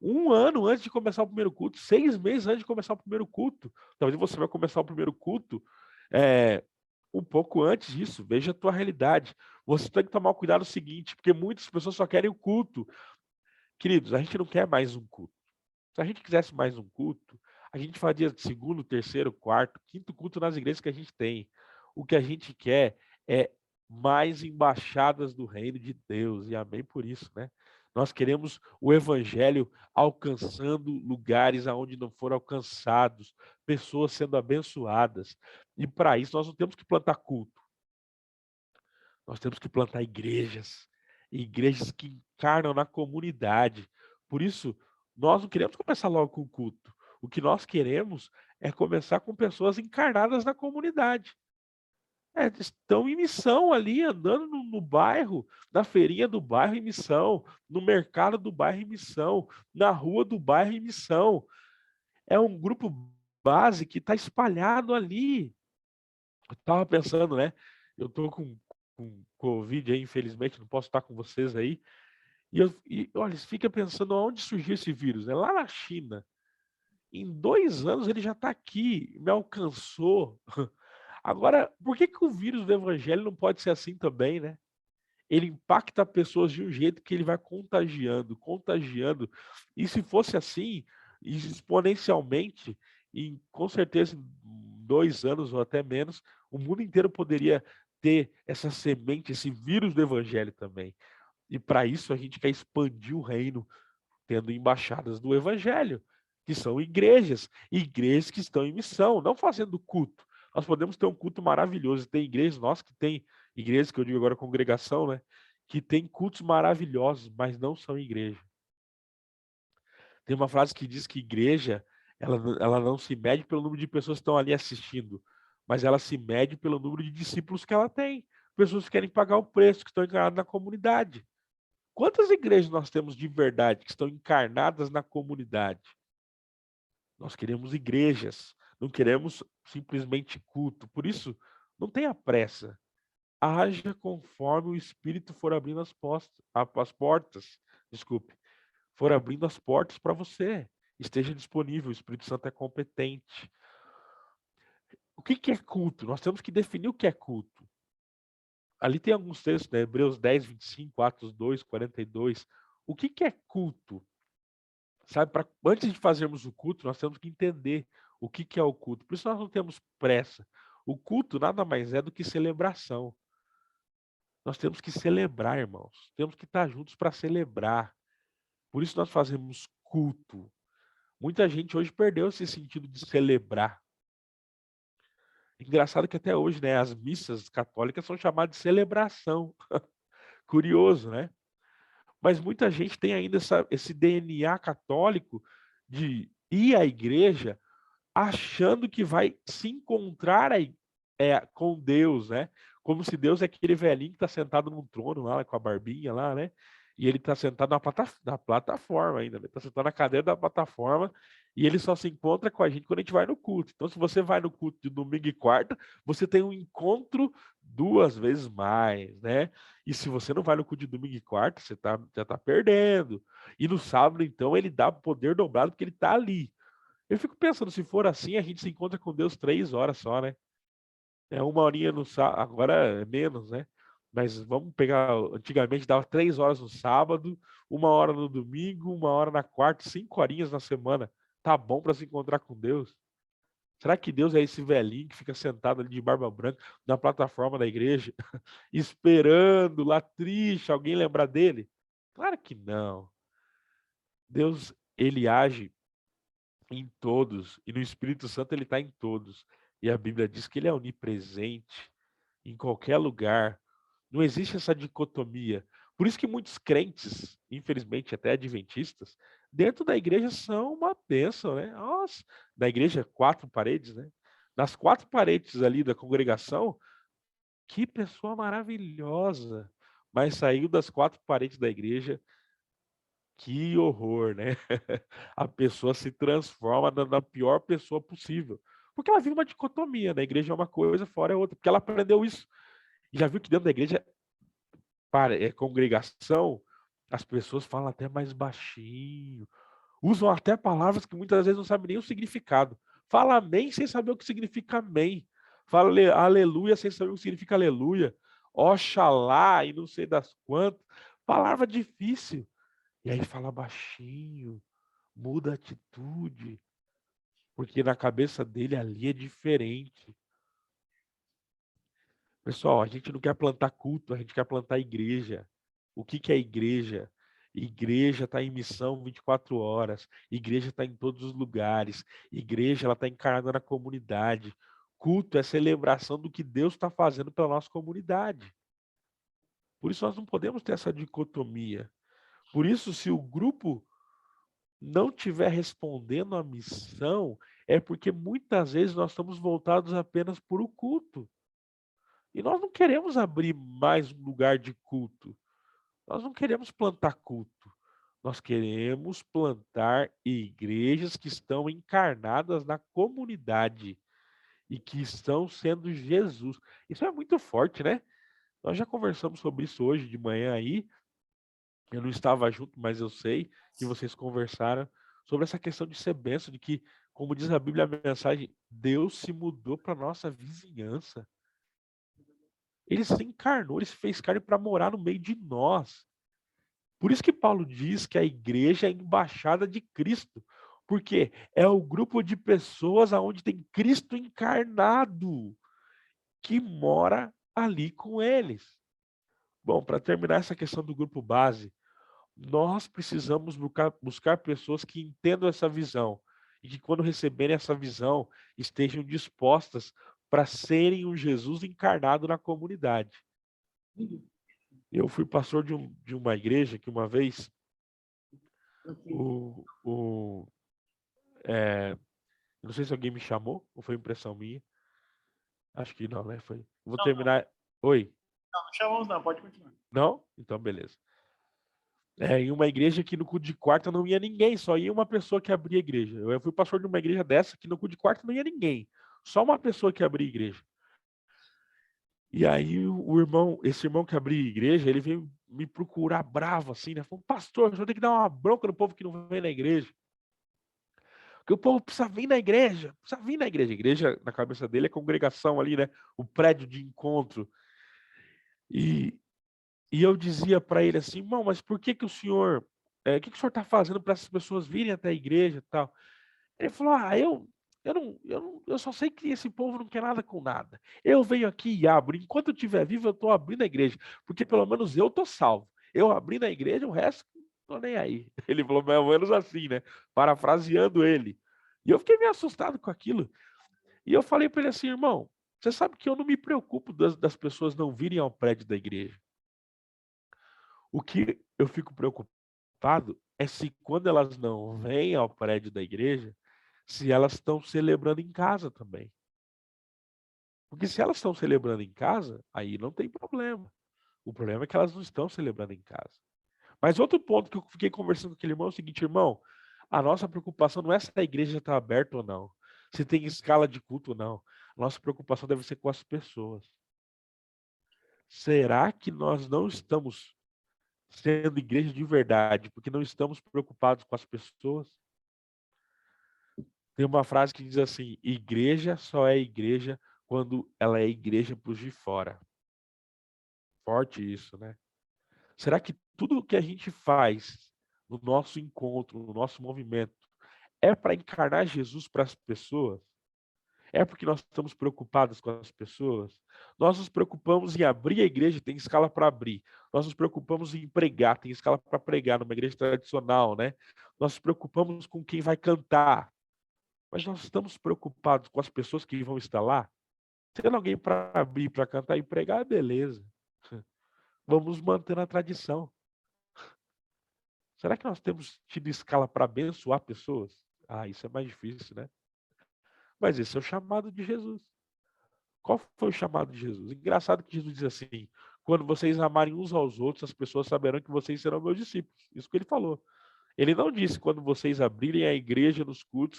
Um ano antes de começar o primeiro culto, 6 meses antes de começar o primeiro culto. Talvez você vai começar o primeiro culto um pouco antes disso. Veja a tua realidade. Você tem que tomar cuidado o seguinte, porque muitas pessoas só querem o culto. Queridos, a gente não quer mais um culto. Se a gente quisesse mais um culto, a gente fazia segundo, terceiro, quarto, quinto culto nas igrejas que a gente tem. O que a gente quer é mais embaixadas do reino de Deus, e amém por isso, né? Nós queremos o evangelho alcançando lugares aonde não foram alcançados, pessoas sendo abençoadas. E para isso nós não temos que plantar culto. Nós temos que plantar igrejas, igrejas que encarnam na comunidade. Por isso, nós não queremos começar logo com o culto. O que nós queremos é começar com pessoas encarnadas na comunidade. estão em missão ali, andando no bairro, na feirinha do bairro em missão, no mercado do bairro em missão, na rua do bairro em missão. É um grupo base que está espalhado ali. Eu estava pensando, né? Eu estou com Covid aí, infelizmente, não posso estar com vocês aí. Olha, você fica pensando onde surgiu esse vírus, né? Lá na China. Em 2 anos ele já está aqui, me alcançou. Agora, por que que o vírus do evangelho não pode ser assim também, né? Ele impacta pessoas de um jeito que ele vai contagiando, contagiando. E se fosse assim, exponencialmente, com certeza em 2 anos ou até menos, o mundo inteiro poderia ter essa semente, esse vírus do evangelho também. E para isso a gente quer expandir o reino, tendo embaixadas do evangelho, que são igrejas, igrejas que estão em missão, não fazendo culto. Nós podemos ter um culto maravilhoso, tem igrejas, nós que tem igrejas, que eu digo agora congregação, né, que tem cultos maravilhosos, mas não são igreja. Tem uma frase que diz que igreja, ela não se mede pelo número de pessoas que estão ali assistindo, mas ela se mede pelo número de discípulos que ela tem, pessoas que querem pagar o preço, que estão encarnadas na comunidade. Quantas igrejas nós temos de verdade que estão encarnadas na comunidade? Nós queremos igrejas, não queremos simplesmente culto. Por isso, não tenha pressa. Haja conforme o Espírito for abrindo as portas, desculpe, for abrindo as portas para você. Esteja disponível, o Espírito Santo é competente. O que é culto? Nós temos que definir o que é culto. Ali tem alguns textos, né? Hebreus 10, 25, Atos 2, 42. O que é culto? Sabe, antes de fazermos o culto, nós temos que entender o que é o culto. Por isso nós não temos pressa. O culto nada mais é do que celebração. Nós temos que celebrar, irmãos. Temos que estar juntos para celebrar. Por isso nós fazemos culto. Muita gente hoje perdeu esse sentido de celebrar. Engraçado que até hoje, né, as missas católicas são chamadas de celebração. Curioso, né? Mas muita gente tem ainda esse DNA católico de ir à igreja achando que vai se encontrar aí, com Deus, né? Como se Deus é aquele velhinho que está sentado num trono lá, com a barbinha lá, né? E ele está sentado na plataforma ainda, né? Está sentado na cadeira da plataforma e ele só se encontra com a gente quando a gente vai no culto. Então, se você vai no culto de domingo e quarta, você tem um encontro 2 vezes mais, né? E se você não vai no culto de domingo e quarta, você já está perdendo. E no sábado, então, ele dá poder dobrado porque ele está ali. Eu fico pensando, se for assim, a gente se encontra com Deus 3 horas só, né? É 1 horinha no sábado, agora é menos, né? Mas vamos pegar, antigamente dava 3 horas no sábado, 1 hora no domingo, 1 hora na quarta, 5 horinhas na semana. Tá bom para se encontrar com Deus? Será que Deus é esse velhinho que fica sentado ali de barba branca na plataforma da igreja, esperando lá triste, alguém lembrar dele? Claro que não. Deus, ele age em todos, e no Espírito Santo ele está em todos. E a Bíblia diz que ele é onipresente, em qualquer lugar. Não existe essa dicotomia. Por isso que muitos crentes, infelizmente até adventistas, dentro da igreja são uma bênção, né? Nossa, da igreja, 4 paredes, né? Nas 4 paredes ali da congregação, que pessoa maravilhosa. Mas saiu das 4 paredes da igreja, que horror, né? A pessoa se transforma na pior pessoa possível. Porque ela vive uma dicotomia, né? A igreja é uma coisa, fora é outra. Porque ela aprendeu isso. E já viu que dentro da igreja, congregação, as pessoas falam até mais baixinho. Usam até palavras que muitas vezes não sabem nem o significado. Fala amém sem saber o que significa amém. Fala aleluia sem saber o que significa aleluia. Oxalá e não sei das quantas. Palavra difícil. E aí fala baixinho, muda a atitude, porque na cabeça dele ali é diferente. Pessoal, a gente não quer plantar culto, a gente quer plantar igreja. O que é igreja? Igreja está em missão 24 horas, igreja está em todos os lugares, igreja ela está encarnada na comunidade. Culto é celebração do que Deus está fazendo pela nossa comunidade. Por isso nós não podemos ter essa dicotomia. Por isso, se o grupo não estiver respondendo à missão, é porque muitas vezes nós estamos voltados apenas por o culto. E nós não queremos abrir mais um lugar de culto. Nós não queremos plantar culto. Nós queremos plantar igrejas que estão encarnadas na comunidade e que estão sendo Jesus. Isso é muito forte, né? Nós já conversamos sobre isso hoje de manhã aí. Eu não estava junto, mas eu sei que vocês conversaram sobre essa questão de ser bênção, de que, como diz a Bíblia, a mensagem, Deus se mudou para nossa vizinhança. Ele se encarnou, ele se fez carne para morar no meio de nós. Por isso que Paulo diz que a igreja é a embaixada de Cristo, porque é o grupo de pessoas aonde tem Cristo encarnado, que mora ali com eles. Bom, para terminar essa questão do grupo base, nós precisamos buscar pessoas que entendam essa visão e que, quando receberem essa visão, estejam dispostas para serem um Jesus encarnado na comunidade. Eu fui pastor de uma igreja que uma vez não sei se alguém me chamou ou foi impressão minha. Acho que não, né? Foi. Vou terminar. Oi? Não chamamos não, pode continuar. Não? Então, beleza. Em uma igreja que no culto de quarta não ia ninguém, só ia uma pessoa que abria a igreja. Eu fui pastor de uma igreja dessa que no culto de quarta não ia ninguém, só uma pessoa que abria a igreja. E aí esse irmão que abria a igreja, ele veio me procurar bravo assim, né? Falou: pastor, o senhor tem que dar uma bronca no povo que não vem na igreja. Porque o povo precisa vir na igreja, precisa vir na igreja. A igreja, na cabeça dele, é congregação ali, né? O prédio de encontro. E eu dizia para ele assim: irmão, mas por que o senhor, o que o senhor está fazendo para essas pessoas virem até a igreja e tal? Ele falou: eu só sei que esse povo não quer nada com nada. Eu venho aqui e abro. Enquanto eu estiver vivo, eu estou abrindo a igreja, porque pelo menos eu estou salvo. Eu abrindo a igreja, o resto, não estou nem aí. Ele falou mais ou menos assim, né? Parafraseando ele. E eu fiquei meio assustado com aquilo. E eu falei para ele assim: irmão, você sabe que eu não me preocupo das pessoas não virem ao prédio da igreja. O que eu fico preocupado é se, quando elas não vêm ao prédio da igreja, se elas estão celebrando em casa também. Porque se elas estão celebrando em casa, aí não tem problema. O problema é que elas não estão celebrando em casa. Mas outro ponto que eu fiquei conversando com aquele irmão é o seguinte: irmão, a nossa preocupação não é se a igreja está aberta ou não, se tem escala de culto ou não. A nossa preocupação deve ser com as pessoas. Será que nós não estamos sendo igreja de verdade porque não estamos preocupados com as pessoas? Tem uma frase que diz assim: igreja só é igreja quando ela é igreja para os de fora. Forte isso, né? Será que tudo o que a gente faz no nosso encontro, no nosso movimento, é para encarnar Jesus para as pessoas? É porque nós estamos preocupados com as pessoas? Nós nos preocupamos em abrir a igreja, tem escala para abrir. Nós nos preocupamos em pregar, tem escala para pregar numa igreja tradicional, né? Nós nos preocupamos com quem vai cantar. Mas nós estamos preocupados com as pessoas que vão estar lá? Tendo alguém para abrir, para cantar e pregar, beleza. Vamos manter a tradição. Será que nós temos tido escala para abençoar pessoas? Ah, isso é mais difícil, né? Mas esse é o chamado de Jesus. Qual foi o chamado de Jesus? Engraçado que Jesus diz assim: quando vocês amarem uns aos outros, as pessoas saberão que vocês serão meus discípulos. Isso que ele falou. Ele não disse: quando vocês abrirem a igreja nos cultos,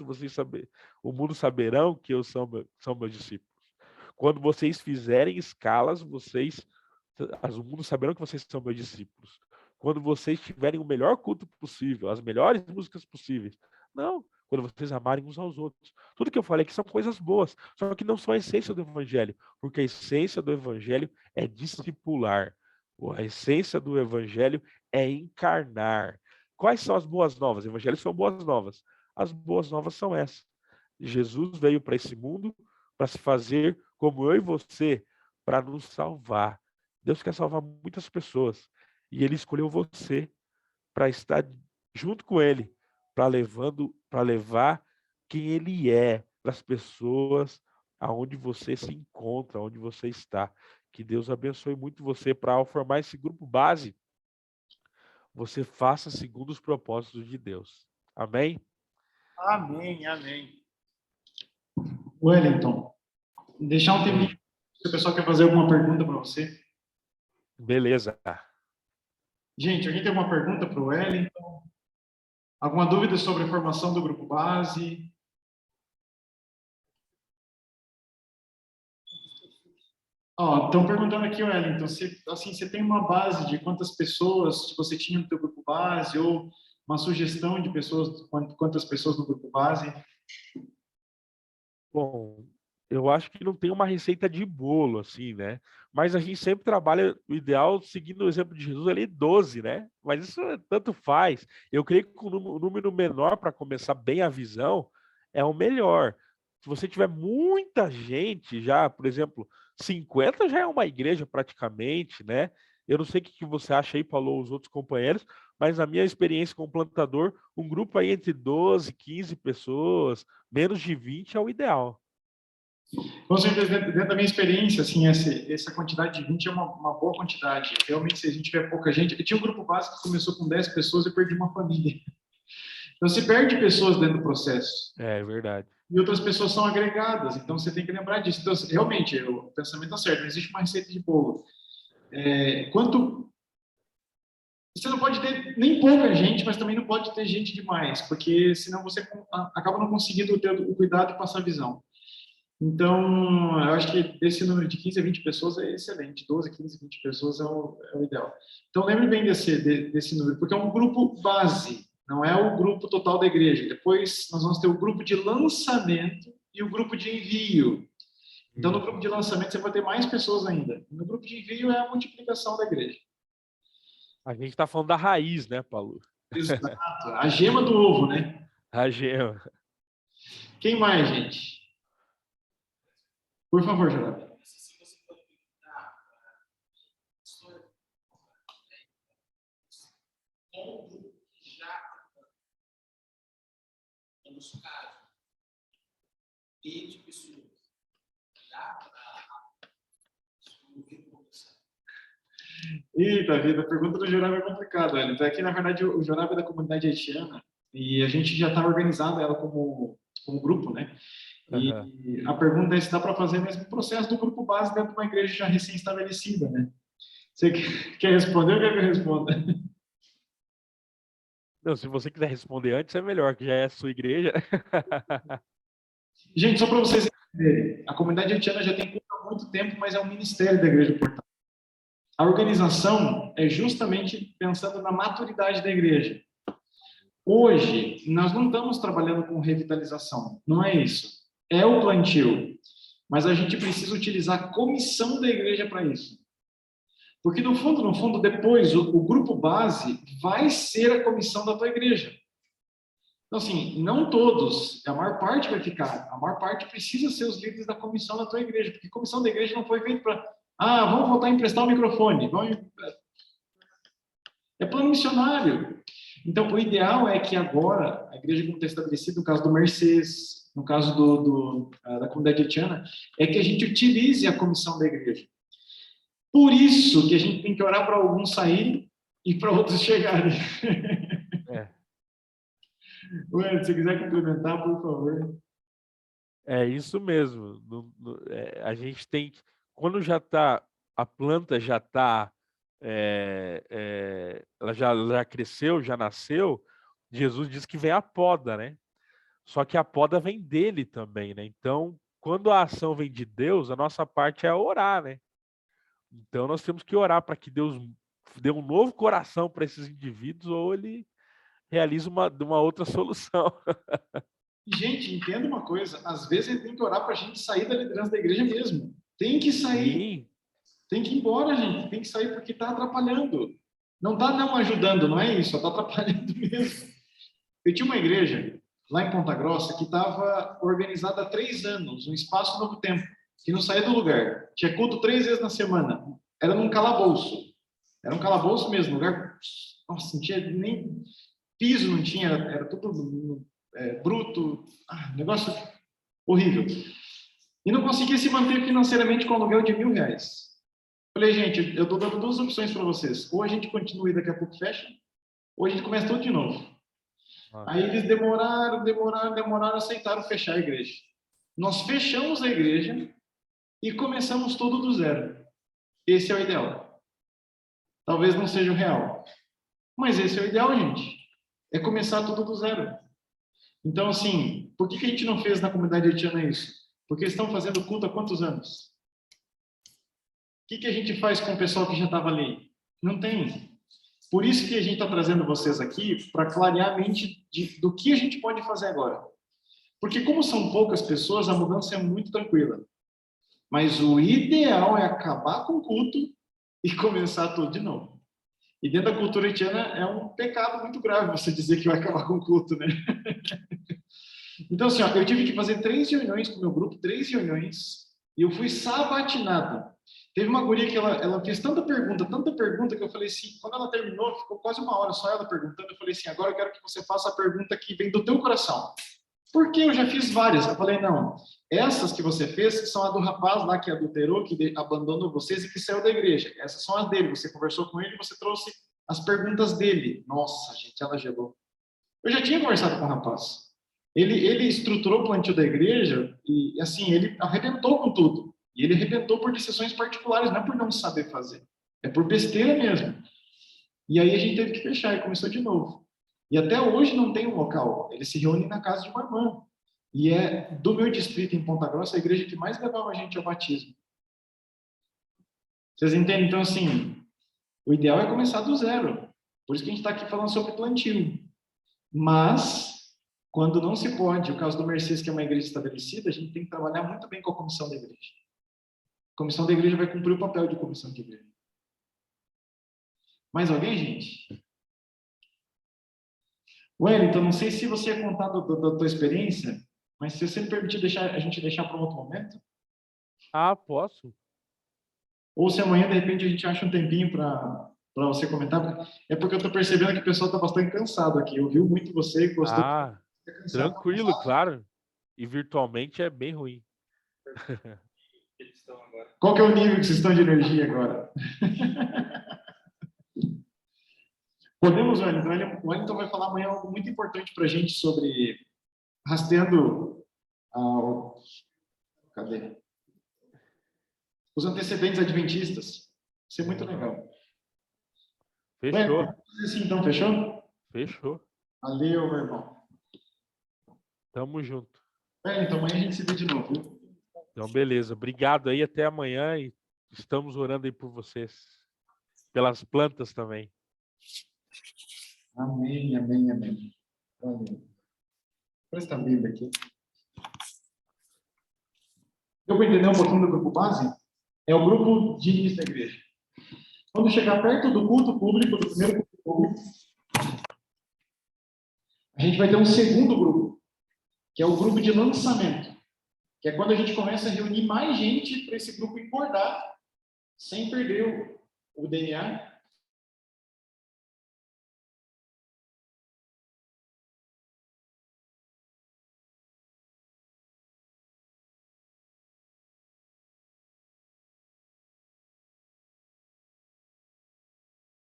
o mundo saberão que são meus discípulos. Quando vocês fizerem escalas, o mundo saberão que vocês são meus discípulos. Quando vocês tiverem o melhor culto possível, as melhores músicas possíveis. Não, quando vocês amarem uns aos outros. Tudo que eu falei aqui são coisas boas, só que não são a essência do evangelho, porque a essência do evangelho é discipular. A essência do evangelho é encarnar. Quais são as boas novas? Evangelhos são boas novas. As boas novas são essas. Jesus veio para esse mundo para se fazer como eu e você, para nos salvar. Deus quer salvar muitas pessoas. E ele escolheu você para estar junto com ele, para levar quem ele é para as pessoas aonde você se encontra, onde você está. Que Deus abençoe muito você para, ao formar esse grupo base, você faça segundo os propósitos de Deus. Amém? Amém, amém. Wellington, deixar um tempinho Se o pessoal quer fazer alguma pergunta para você. Beleza. Gente, alguém tem alguma pergunta para o Wellington? Alguma dúvida sobre a formação do grupo base? Ó, estão perguntando aqui, Wellington, você tem uma base de quantas pessoas você tinha no teu grupo base ou uma sugestão de pessoas, quantas pessoas no grupo base? Bom, eu acho que não tem uma receita de bolo, assim, né? Mas a gente sempre trabalha o ideal, seguindo o exemplo de Jesus, ali 12, né? Mas isso tanto faz. Eu creio que o número menor para começar bem a visão é o melhor. Se você tiver muita gente já, por exemplo, 50 já é uma igreja praticamente, né? Eu não sei o que você acha aí, Paulo, os outros companheiros, mas na minha experiência como plantador, um grupo aí entre 12, 15 pessoas, menos de 20 é o ideal. Com certeza, dentro da minha experiência, assim, essa quantidade de 20 é uma boa quantidade. Realmente, se a gente tiver pouca gente... Eu tinha um grupo básico que começou com 10 pessoas e perdi uma família. Então, se perde pessoas dentro do processo. É verdade. E outras pessoas são agregadas, então você tem que lembrar disso. Então, realmente, o pensamento está certo, não existe uma receita de bolo. Você não pode ter nem pouca gente, mas também não pode ter gente demais, porque senão você acaba não conseguindo ter o cuidado e passar a visão. Então, eu acho que esse número de 15 a 20 pessoas é excelente. 12, 15, 20 pessoas é o ideal. Então, lembre bem desse número, porque é um grupo base, não é o grupo total da igreja. Depois, nós vamos ter o grupo de lançamento e o grupo de envio. Então, no grupo de lançamento, você vai ter mais pessoas ainda. No grupo de envio é a multiplicação da igreja. A gente está falando da raiz, né, Paulo? Exato. A gema do ovo, né? A gema. Quem mais, gente? Por favor, Geraldo. Nos casos e de pessoas, dá para desenvolver conversa. Eita vida, a pergunta do Jorab é complicada. Então, aqui, na verdade, o Jorab é da comunidade haitiana e a gente já está organizando ela como grupo, né? E a pergunta é se dá para fazer o mesmo processo do grupo base dentro de uma igreja já recém-estabelecida, né? Você quer responder ou quer que eu responda? Não, se você quiser responder antes, é melhor, que já é a sua igreja. Gente, só para vocês entenderem, a comunidade haitiana já tem culto há muito tempo, mas é um ministério da Igreja Portal. A organização é justamente pensando na maturidade da igreja. Hoje, nós não estamos trabalhando com revitalização, não é isso. É o plantio, mas a gente precisa utilizar a comissão da igreja para isso. Porque, no fundo, depois, o grupo base vai ser a comissão da tua igreja. Então, assim, não todos, a maior parte vai ficar, a maior parte precisa ser os líderes da comissão da tua igreja, porque a comissão da igreja não foi feita para, vamos voltar a emprestar o microfone, é plano missionário. Então, o ideal é que agora, a igreja como está estabelecida, no caso do Mercês, no caso da comunidade haitiana, é que a gente utilize a comissão da igreja. Por isso que a gente tem que orar para alguns saírem e para outros chegarem. Ué, se você quiser complementar, por favor. É isso mesmo. A gente tem que, quando já está, a planta já está, ela já cresceu, já nasceu, Jesus diz que vem a poda, né? Só que a poda vem dele também, né? Então, quando a ação vem de Deus, a nossa parte é orar, né? Então, nós temos que orar para que Deus dê um novo coração para esses indivíduos ou ele realiza uma outra solução. E, gente, entenda uma coisa, às vezes ele tem que orar para a gente sair da liderança da igreja mesmo. Tem que sair. Sim. Tem que ir embora, gente. Tem que sair porque está atrapalhando. Não está não ajudando, não é isso. Está atrapalhando mesmo. Eu tinha uma igreja lá em Ponta Grossa que estava organizada há 3 anos, um espaço Novo Tempo, que não saía do lugar. Tinha culto 3 vezes na semana. Era num calabouço. Era um calabouço mesmo, lugar... Nossa, não tinha nem piso, não tinha, era tudo bruto, negócio horrível. E não conseguia se manter financeiramente com aluguel de R$1.000. Falei, gente, eu estou dando 2 opções para vocês. Ou a gente continua e daqui a pouco fecha, ou a gente começa tudo de novo. Aí eles demoraram, aceitaram fechar a igreja. Nós fechamos a igreja e começamos tudo do zero. Esse é o ideal. Talvez não seja o real, mas esse é o ideal, gente. É começar tudo do zero. Então, assim, por que a gente não fez na comunidade haitiana isso? Porque eles estão fazendo culto há quantos anos? O que a gente faz com o pessoal que já estava ali? Não tem. Por isso que a gente está trazendo vocês aqui para clarear a mente do que a gente pode fazer agora. Porque como são poucas pessoas, a mudança é muito tranquila. Mas o ideal é acabar com o culto e começar tudo de novo. E dentro da cultura haitiana é um pecado muito grave você dizer que vai acabar com o culto, né? Então, assim, ó, eu tive que fazer 3 reuniões com o meu grupo, 3 reuniões, e eu fui sabatinado. Teve uma guria que ela fez tanta pergunta, que eu falei assim, quando ela terminou, ficou quase 1 hora só ela perguntando, eu falei assim, agora eu quero que você faça a pergunta que vem do teu coração. Porque eu já fiz várias. Eu falei, não, essas que você fez são a do rapaz lá que adulterou, que abandonou vocês e que saiu da igreja. Essas são as dele. Você conversou com ele, você trouxe as perguntas dele. Nossa, gente, ela gelou. Eu já tinha conversado com o rapaz. Ele estruturou o plantio da igreja e, assim, ele arrebentou com tudo. E ele arrebentou por decisões particulares, não é por não saber fazer. É por besteira mesmo. E aí a gente teve que fechar e começou de novo. E até hoje não tem um local. Eles se reúnem na casa de uma irmã. E é do meu distrito em Ponta Grossa a igreja que mais levava a gente ao batismo. Vocês entendem? Então, assim, o ideal é começar do zero. Por isso que a gente está aqui falando sobre plantio. Mas, quando não se pode, o caso do Mercedes, que é uma igreja estabelecida, a gente tem que trabalhar muito bem com a comissão da igreja. A comissão da igreja vai cumprir o papel de comissão de igreja. Mais alguém, gente? Wellington, não sei se você ia contar da tua experiência, mas se você me permitir a gente deixar para um outro momento, Ah, posso? ou se amanhã, de repente, a gente acha um tempinho para você comentar, é porque eu estou percebendo que o pessoal está bastante cansado aqui. Ouviu muito você e gostou. Ah, tranquilo, claro. E virtualmente é bem ruim. Eles estão agora. Qual que é o nível que vocês estão de energia agora? Podemos, Wellington? O Wellington vai falar amanhã algo muito importante para a gente sobre rastreando cadê? Os antecedentes adventistas. Isso é muito legal. Fechou, Wellington, assim, então, fechou? fechou. Valeu, meu irmão. Tamo junto. Então amanhã a gente se vê de novo, viu? Então, beleza. Obrigado aí, até amanhã e estamos orando aí por vocês. Pelas plantas também. Amém, amém, amém. Valeu. Presta a Bíblia aqui. Deu para entender um pouquinho do grupo base? É o grupo de início da igreja. Quando chegar perto do culto público, do primeiro culto público, a gente vai ter um segundo grupo, que é o grupo de lançamento, que é quando a gente começa a reunir mais gente para esse grupo engordar, sem perder o DNA